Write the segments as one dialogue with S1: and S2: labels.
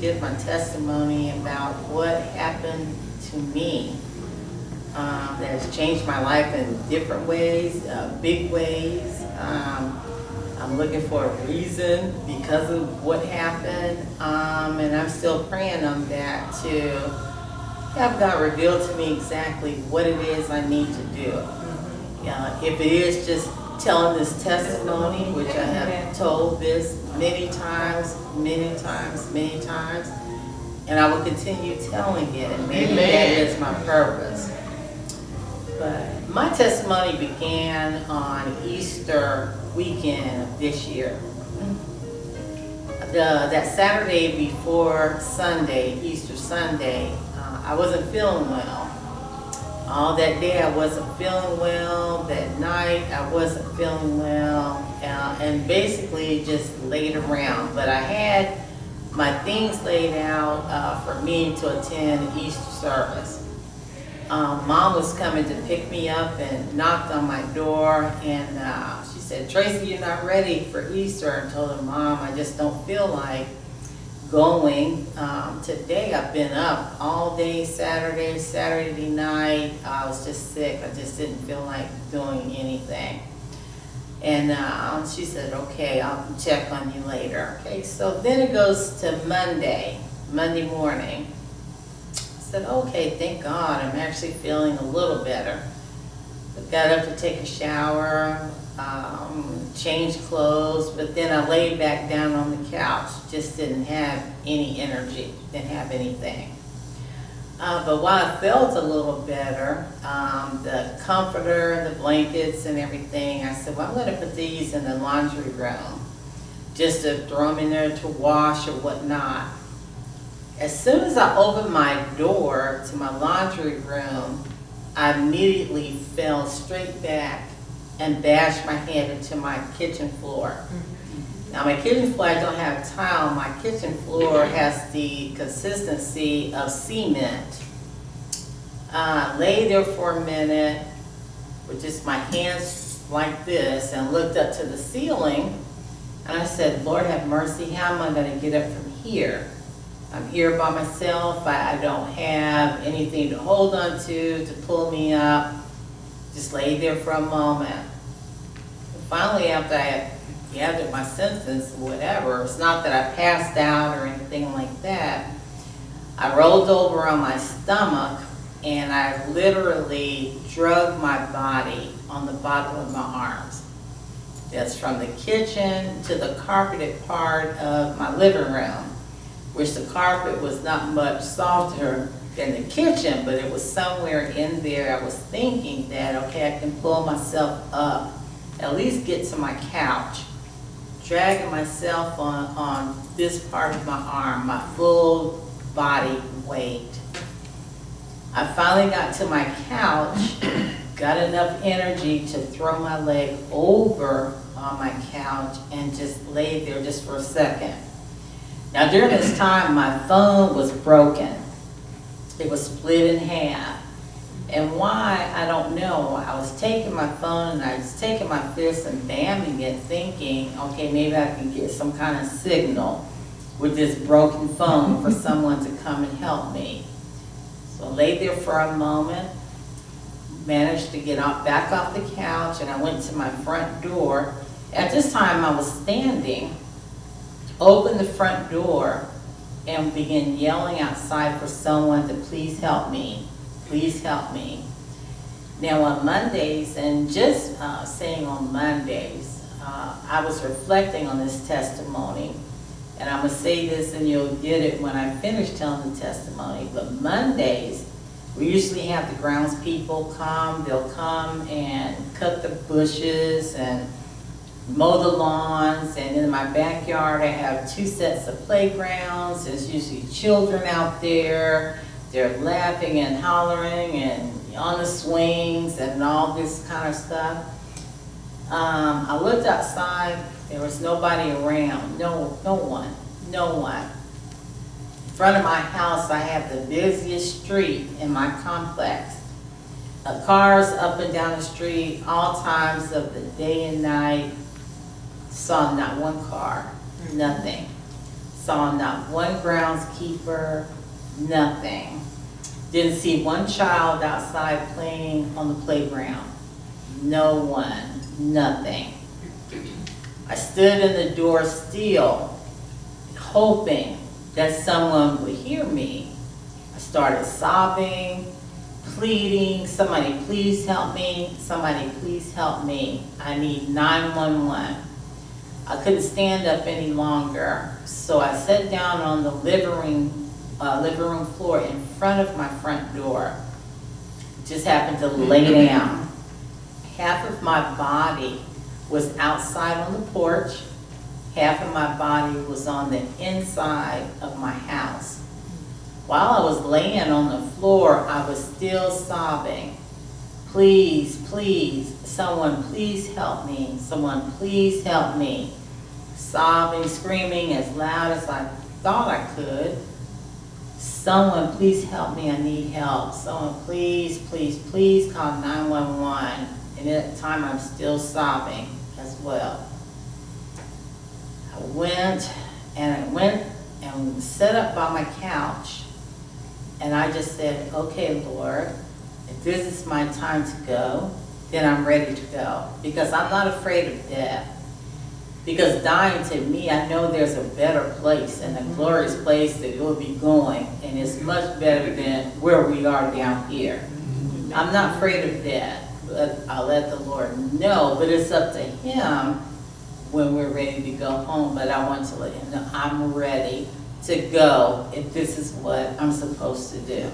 S1: give my testimony about what happened to me that has changed my life in different ways, big ways. I'm looking for a reason because of what happened, and I'm still praying on that to have God reveal to me exactly what it is I need to do. If it is just telling this testimony, which I have told this many times, and I will continue telling it, and maybe that is my purpose. But my testimony began on Easter weekend of this year. That Saturday before Sunday, Easter Sunday, I wasn't feeling well. All that day I wasn't feeling well. That night I wasn't feeling well, and basically just laid around. But I had my things laid out for me to attend Easter service. Mom was coming to pick me up and knocked on my door, and she said, "Tracy, you're not ready for Easter." I told her, "Mom, I just don't feel like going. Today I've been up all day Saturday night. I was just sick. I just didn't feel like doing anything." And she said, "Okay, I'll check on you later." Okay, so then it goes to Monday morning. I said, "Okay, thank God, I'm actually feeling a little better." I got up to take a shower, changed clothes, but then I laid back down on the couch. Just didn't have any energy, didn't have anything. But while I felt a little better, the comforter, the blankets and everything, I said, "Well, I'm going to put these in the laundry room just to throw them in there to wash or whatnot." As soon as I opened my door to my laundry room, I immediately fell straight back and bashed my head into my kitchen floor. Now my kitchen floor, I don't have tile. My kitchen floor has the consistency of cement. Lay there for a minute with just my hands like this and looked up to the ceiling, and I said, "Lord have mercy, how am I going to get up from here? I'm here by myself. I don't have anything to hold on to pull me up." Just lay there for a moment. Finally, after I gathered my senses, whatever, it's not that I passed out or anything like that, I rolled over on my stomach and I literally drug my body on the bottom of my arms. That's from the kitchen to the carpeted part of my living room, which the carpet was not much softer than the kitchen, but it was somewhere in there. I was thinking that, okay, I can pull myself up, at least get to my couch, dragging myself on this part of my arm, my full body weight. I finally got to my couch, got enough energy to throw my leg over on my couch and just lay there just for a second. Now during this time, my phone was broken. It was split in half. And why, I don't know. I was taking my phone and I was taking my fist and bamming it, thinking, okay, maybe I can get some kind of signal with this broken phone for someone to come and help me. So I lay there for a moment, managed to get back off the couch, and I went to my front door. At this time I was standing, opened the front door, and began yelling outside for someone to please help me. Please help me. Now on Mondays, and just saying on Mondays, I was reflecting on this testimony, and I'm going to say this and you'll get it when I finish telling the testimony, but Mondays, we usually have the grounds people come. They'll come and cut the bushes and mow the lawns, and in my backyard I have 2 sets of playgrounds. There's usually children out there. They're laughing and hollering and on the swings and all this kind of stuff. I looked outside, there was nobody around, no one. In front of my house I have the busiest street in my complex. Cars up and down the street, all times of the day and night. Saw not one car, nothing. Saw not one groundskeeper, nothing. Didn't see one child outside playing on the playground. No one, nothing. I stood in the door still, hoping that someone would hear me. I started sobbing, pleading, somebody please help me, somebody please help me. I need 911. I couldn't stand up any longer, so I sat down on the living room floor in front of my front door. Just happened to lay down. Half of my body was outside on the porch, half of my body was on the inside of my house. While I was laying on the floor, I was still sobbing. Please, please, someone please help me. Someone please help me. Sobbing, screaming as loud as I thought I could. Someone please help me, I need help. Someone please, please, please call 911. And at the time I'm still sobbing as well. I went and sat up by my couch. And I just said, okay, Lord, if this is my time to go, then I'm ready to go. Because I'm not afraid of death. Because dying to me, I know there's a better place and a glorious place that we'll be going. And it's much better than where we are down here. I'm not afraid of death, but I'll let the Lord know. But it's up to Him when we're ready to go home. But I want to let Him know I'm ready to go if this is what I'm supposed to do.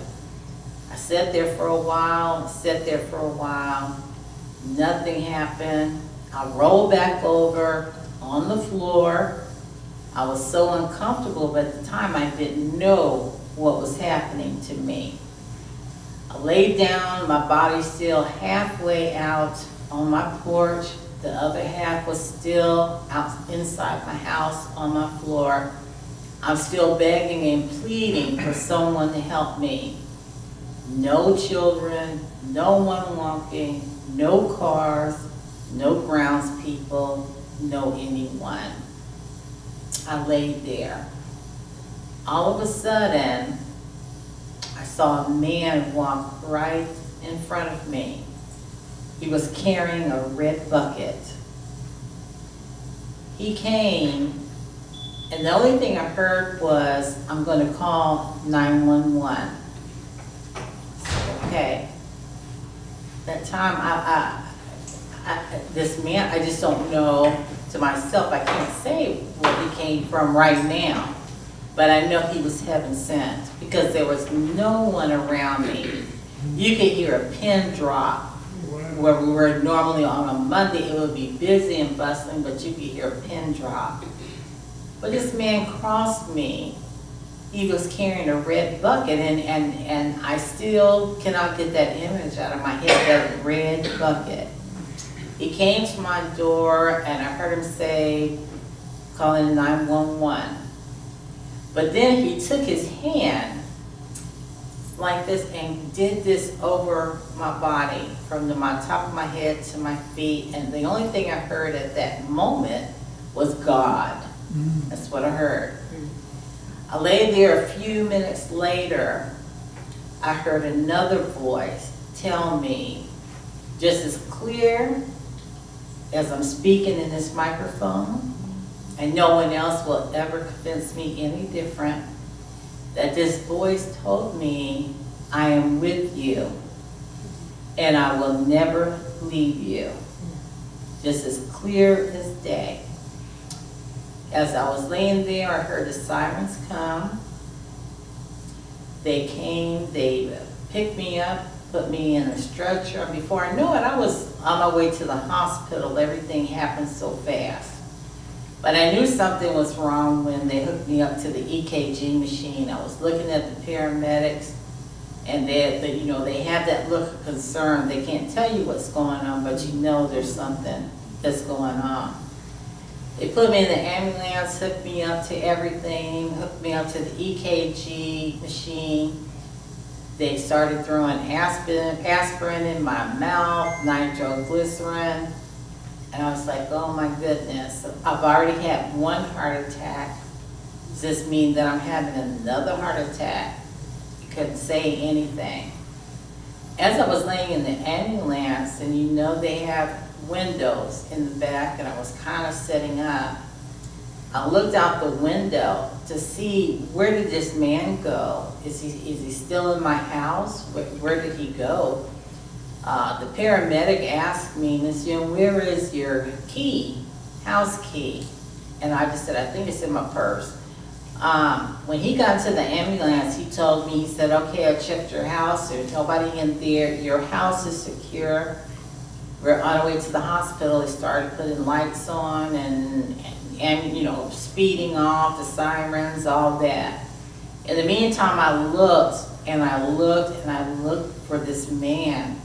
S1: I sat there for a while, nothing happened. I rolled back over on the floor. I was so uncomfortable, but at the time I didn't know what was happening to me. I laid down, my body still halfway out on my porch. The other half was still out inside my house on my floor. I'm still begging and pleading for someone to help me. No children, no one walking, no cars, no groundspeople, no anyone. I laid there. All of a sudden, I saw a man walk right in front of me. He was carrying a red bucket. He came, and the only thing I heard was, I'm going to call 911. Okay. That time, this man, I just don't know to myself, I can't say where he came from right now. But I know he was heaven sent because there was no one around me. You could hear a pin drop. Where we were normally on a Monday, it would be busy and bustling, but you could hear a pin drop. But this man crossed me. He was carrying a red bucket, and I still cannot get that image out of my head, that red bucket. He came to my door, and I heard him say, calling 911. But then he took his hand like this and did this over my body, from my top of my head to my feet, and the only thing I heard at that moment was God. That's what I heard. I lay there a few minutes later, I heard another voice tell me, just as clear as I'm speaking in this microphone, and no one else will ever convince me any different, that this voice told me, I am with you, and I will never leave you. Just as clear as day. As I was laying there, I heard the sirens come. They came, they picked me up, put me in a stretcher. Before I knew it, I was on my way to the hospital. Everything happened so fast. But I knew something was wrong when they hooked me up to the EKG machine. I was looking at the paramedics, and they have that look of concern. They can't tell you what's going on, but you know there's something that's going on. They put me in the ambulance, hooked me up to everything, hooked me up to the EKG machine. They started throwing aspirin in my mouth, nitroglycerin. And I was like, oh my goodness, I've already had one heart attack. Does this mean that I'm having another heart attack? He couldn't say anything. As I was laying in the ambulance, and you know they have windows in the back, and I was kind of setting up, I looked out the window to see, where did this man go? Is he still in my house? Where did he go? The paramedic asked me, Miss Ewing, where is your key, house key? And I just said, I think it's in my purse. When he got to the ambulance, he told me, he said, okay, I checked your house, there's nobody in there, your house is secure. We're on our way to the hospital. They started putting lights on and you know, speeding off, the sirens, all that. In the meantime, I looked and I looked and I looked for this man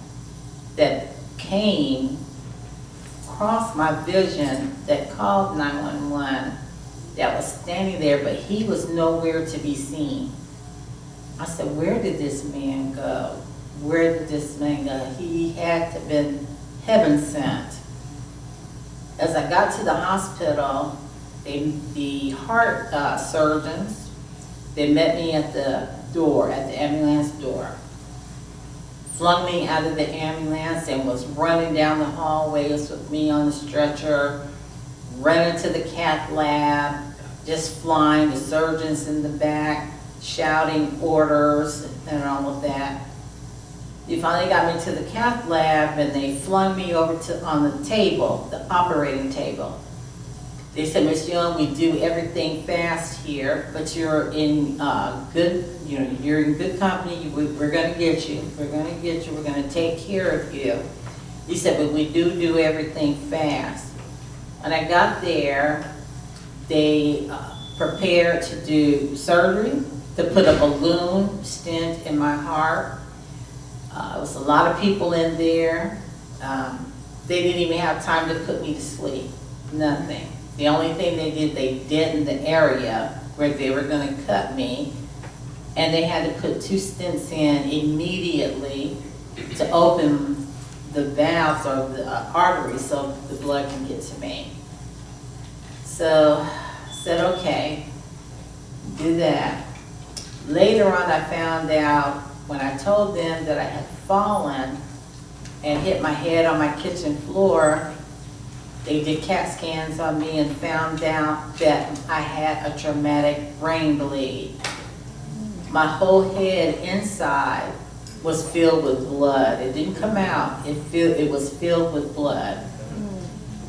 S1: that came across my vision, that called 911, that was standing there, but he was nowhere to be seen. I said, where did this man go? Where did this man go? He had to have been heaven sent. As I got to the hospital, the heart surgeons, they met me at the door, at the ambulance door. Flung me out of the ambulance and was running down the hallways with me on the stretcher, running to the cath lab, just flying, the surgeons in the back, shouting orders and all of that. They finally got me to the cath lab and they flung me over on the table, the operating table. They said, Miss Ewing, we do everything fast here, but you're in you're in good company. We're going to get you. We're going to get you. We're going to take care of you. He said, but we do everything fast. When I got there, they prepared to do surgery, to put a balloon stent in my heart. It was a lot of people in there. They didn't even have time to put me to sleep. Nothing. The only thing they did in the area where they were going to cut me, and they had to put 2 stents in immediately to open the valves or the arteries so the blood can get to me. So I said, okay, do that. Later on, I found out when I told them that I had fallen and hit my head on my kitchen floor, they did CAT scans on me and found out that I had a traumatic brain bleed. My whole head inside was filled with blood. It didn't come out, it was filled with blood.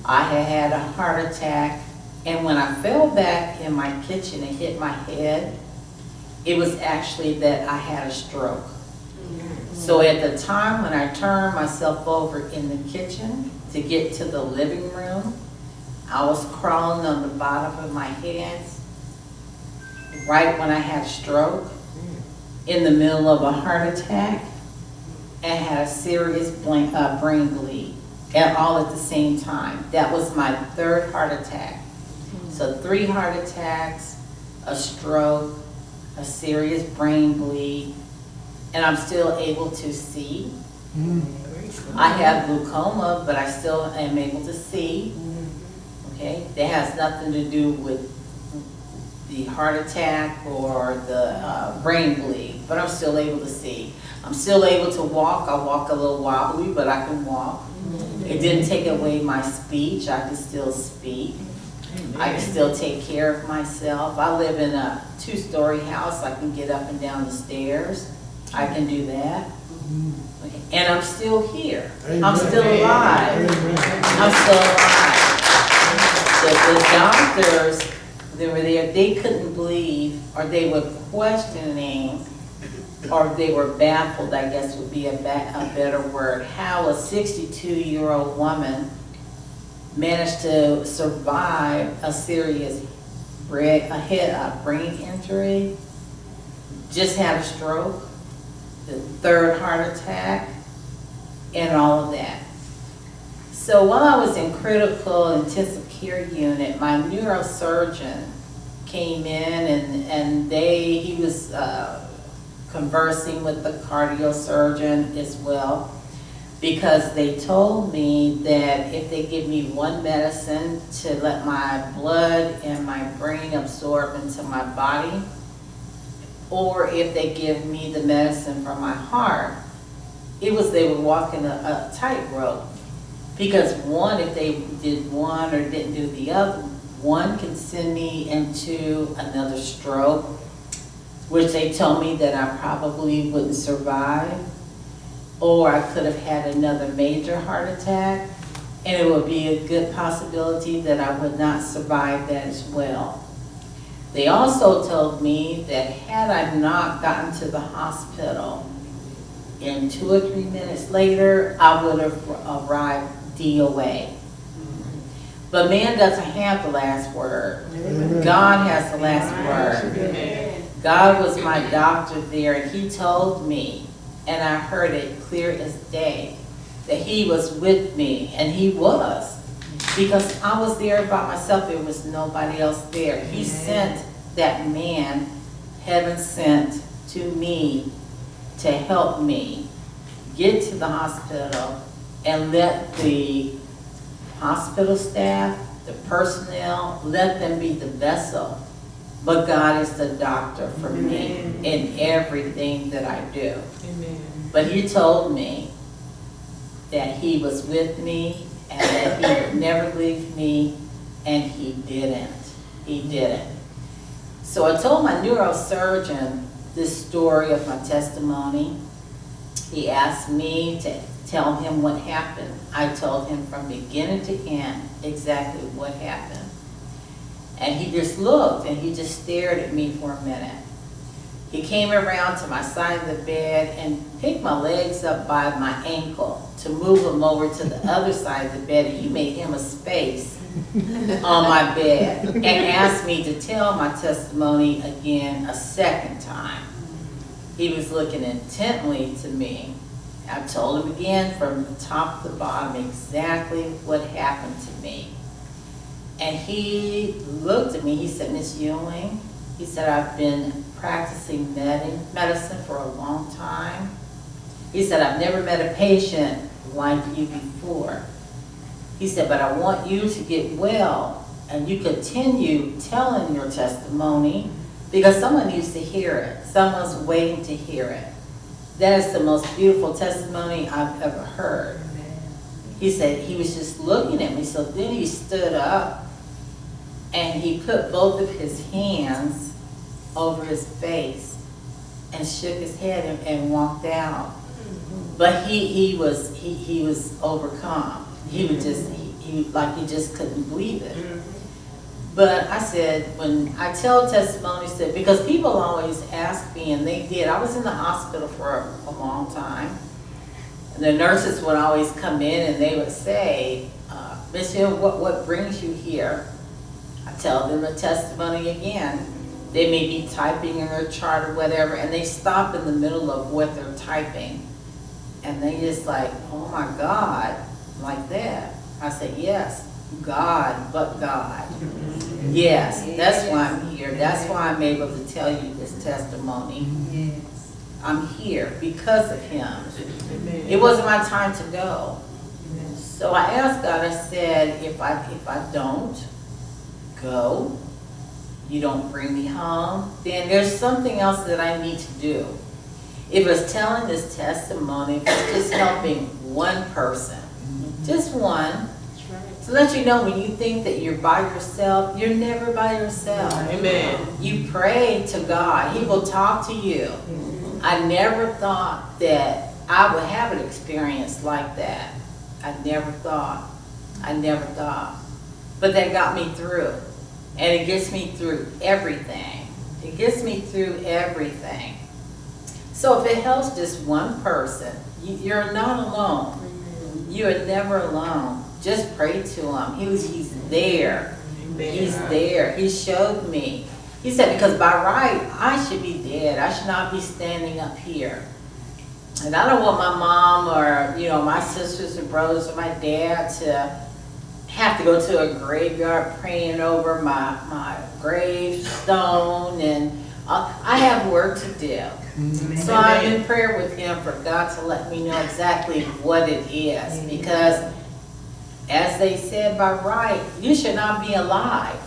S1: I had a heart attack, and when I fell back in my kitchen and hit my head, it was actually that I had a stroke. So at the time when I turned myself over in the kitchen to get to the living room, I was crawling on the bottom of my hands right when I had a stroke, in the middle of a heart attack, and had a serious brain bleed, and all at the same time. That was my 3rd heart attack. So 3 heart attacks, a stroke, a serious brain bleed, and I'm still able to see. I have glaucoma, but I still am able to see. Okay, that has nothing to do with the heart attack or the brain bleed, but I'm still able to see. I'm still able to walk. I walk a little wobbly, but I can walk. It didn't take away my speech. I can still speak. I can still take care of myself. I live in a 2-story house. I can get up and down the stairs. I can do that. Okay. And I'm still here. Amen. I'm still alive. Amen. I'm still alive. The doctors that were there, they couldn't believe, or they were questioning, or they were baffled, I guess would be a better word, how a 62-year-old woman managed to survive a serious brain injury, just had a stroke, the 3rd heart attack, and all of that. So while I was in critical intensive care unit, my neurosurgeon came in and he was conversing with the cardiosurgeon as well. because they told me that if they give me one medicine to let my blood and my brain absorb into my body, or if they give me the medicine for my heart, they were walking a tightrope. Because one, if they did one or didn't do the other, one can send me into another stroke, which they told me that I probably wouldn't survive, or I could have had another major heart attack, and it would be a good possibility that I would not survive that as well. They also told me that had I not gotten to the hospital, and 2 or 3 minutes later, I would have arrived DOA. But man doesn't have the last word. God has the last word. God was my doctor there, and he told me, and I heard it clear as day, that he was with me, and he was. Because I was there by myself, there was nobody else there. He sent that man, heaven sent to me to help me get to the hospital and let the hospital staff, the personnel, let them be the vessel. But God is the doctor for me in everything that I do. Amen. But he told me that he was with me and that he would never leave me, and he didn't. He didn't. So I told my neurosurgeon this story of my testimony. He asked me to tell him what happened. I told him from beginning to end exactly what happened. And he just looked and he just stared at me for a minute. He came around to my side of the bed and picked my legs up by my ankle to move them over to the other side of the bed, and he made him a space on my bed and asked me to tell my testimony again a second time. He was looking intently to me. I told him again from the top to the bottom exactly what happened to me. And he looked at me, he said, "Miss Ewing," he said, "I've been practicing medicine for a long time." He said, "I've never met a patient like you before." He said, "But I want you to get well and you continue telling your testimony, because someone needs to hear it. Someone's waiting to hear it." That is the most beautiful testimony I've ever heard. He said he was just looking at me. So then he stood up and he put both of his hands over his face and shook his head and walked out. But he was overcome. He was just he just couldn't believe it. But I said, when I tell testimonies, that because people always ask me, and they did. I was in the hospital for a long time. And the nurses would always come in and they would say, "Miss Hill, what brings you here?" I tell them a testimony again. They may be typing in their chart or whatever, and they stop in the middle of what they're typing. And they just like, "Oh my God," like that. I said, "Yes, God, but God." Yes, that's why I'm here. That's why I'm able to tell you this testimony. Yes. I'm here because of him. Amen. It wasn't my time to go. Amen. So I asked God, I said, if I don't go, you don't bring me home, then there's something else that I need to do. If it's telling this testimony, if it's just helping one person, just one, to let you know, when you think that you're by yourself, you're never by yourself. Amen. You pray to God. He will talk to you. I never thought that I would have an experience like that. I never thought. But that got me through. And it gets me through everything. It gets me through everything. So if it helps just one person, you're not alone. You are never alone. Just pray to him. He's there. He's there. He showed me. He said, because by right, I should be dead. I should not be standing up here. And I don't want my mom or, my sisters and brothers or my dad to have to go to a graveyard praying over my gravestone and I have work to do. So I'm in prayer with him for God to let me know exactly what it is. Because as they said by right, you should not be alive.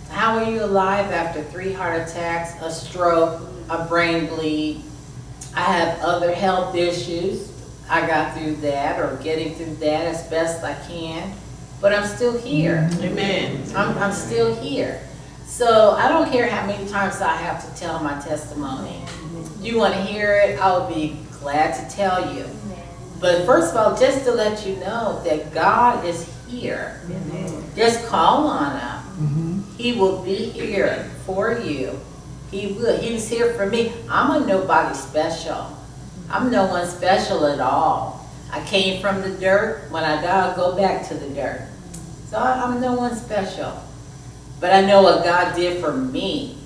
S1: How are you alive after 3 heart attacks, a stroke, a brain bleed? I have other health issues. I got through that, or getting through that as best I can. But I'm still here.
S2: Amen.
S1: I'm still here. So I don't care how many times I have to tell my testimony. You want to hear it, I will be glad to tell you. But first of all, just to let you know that God is here. Just call on him. He will be here for you. He will. He was here for me. I'm a nobody special. I'm no one special at all. I came from the dirt. When I die, I'll go back to the dirt. So I'm no one special. But I know what God did for me.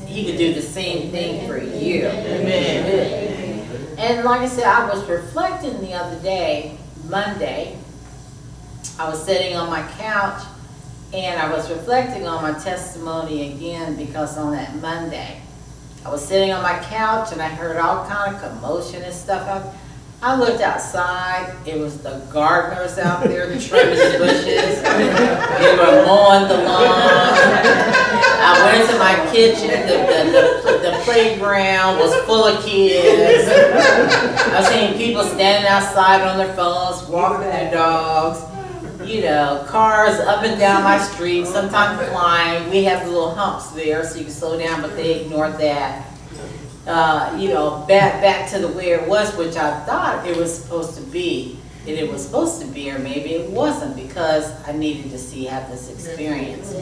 S1: He could do the same thing for you. Amen. And like I said, I was reflecting the other day, Monday. I was sitting on my couch and I was reflecting on my testimony again, because on that Monday, I was sitting on my couch and I heard all kind of commotion and stuff. I looked outside. It was the gardeners out there trimming the bushes. They were mowing the lawn. I went into my kitchen. The playground was full of kids. I was seeing people standing outside on their phones, walking their dogs. You know, cars up and down my street, sometimes flying. We have little humps there so you can slow down, but they ignored that. You know, back to the way it was, which I thought it was supposed to be. And it was supposed to be, or maybe it wasn't, because I needed to have this experience.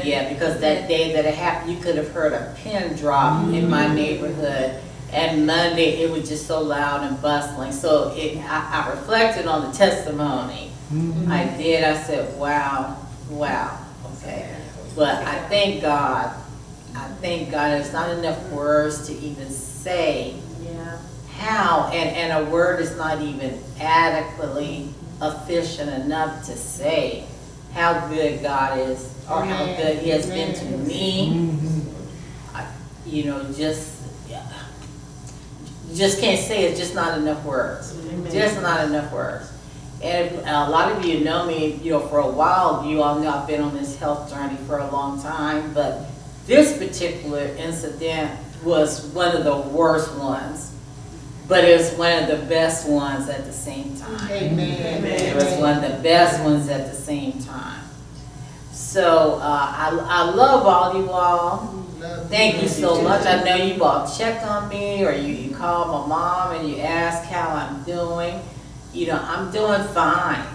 S1: Yeah, because that day that it happened, you could have heard a pin drop in my neighborhood. And Monday, it was just so loud and bustling. So I reflected on the testimony. I did. I said, wow, okay. But I thank God. There's not enough words to even say how, and a word is not even adequately efficient enough to say how good God is, or how good he has been to me. You know, just can't say it. Just not enough words. Just not enough words. And a lot of you know me, you know, for a while. You all know I've been on this health journey for a long time, but this particular incident was one of the worst ones, but it was one of the best ones at the same time. Amen. It was one of the best ones at the same time. So I love all you all. Thank you so much. I know you all check on me, or you call my mom and you ask how I'm doing. You know, I'm doing fine.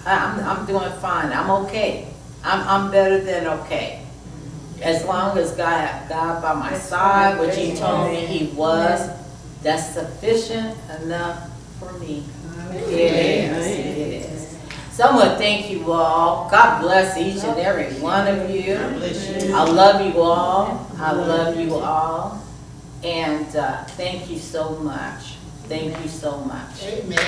S1: I'm doing fine. I'm okay. I'm better than okay. As long as God by my side, which he told me he was, that's sufficient enough for me. It is. So I'm going to thank you all. God bless each and every one of you. I love you all. I love you all. And thank you so much. Thank you so much. Amen.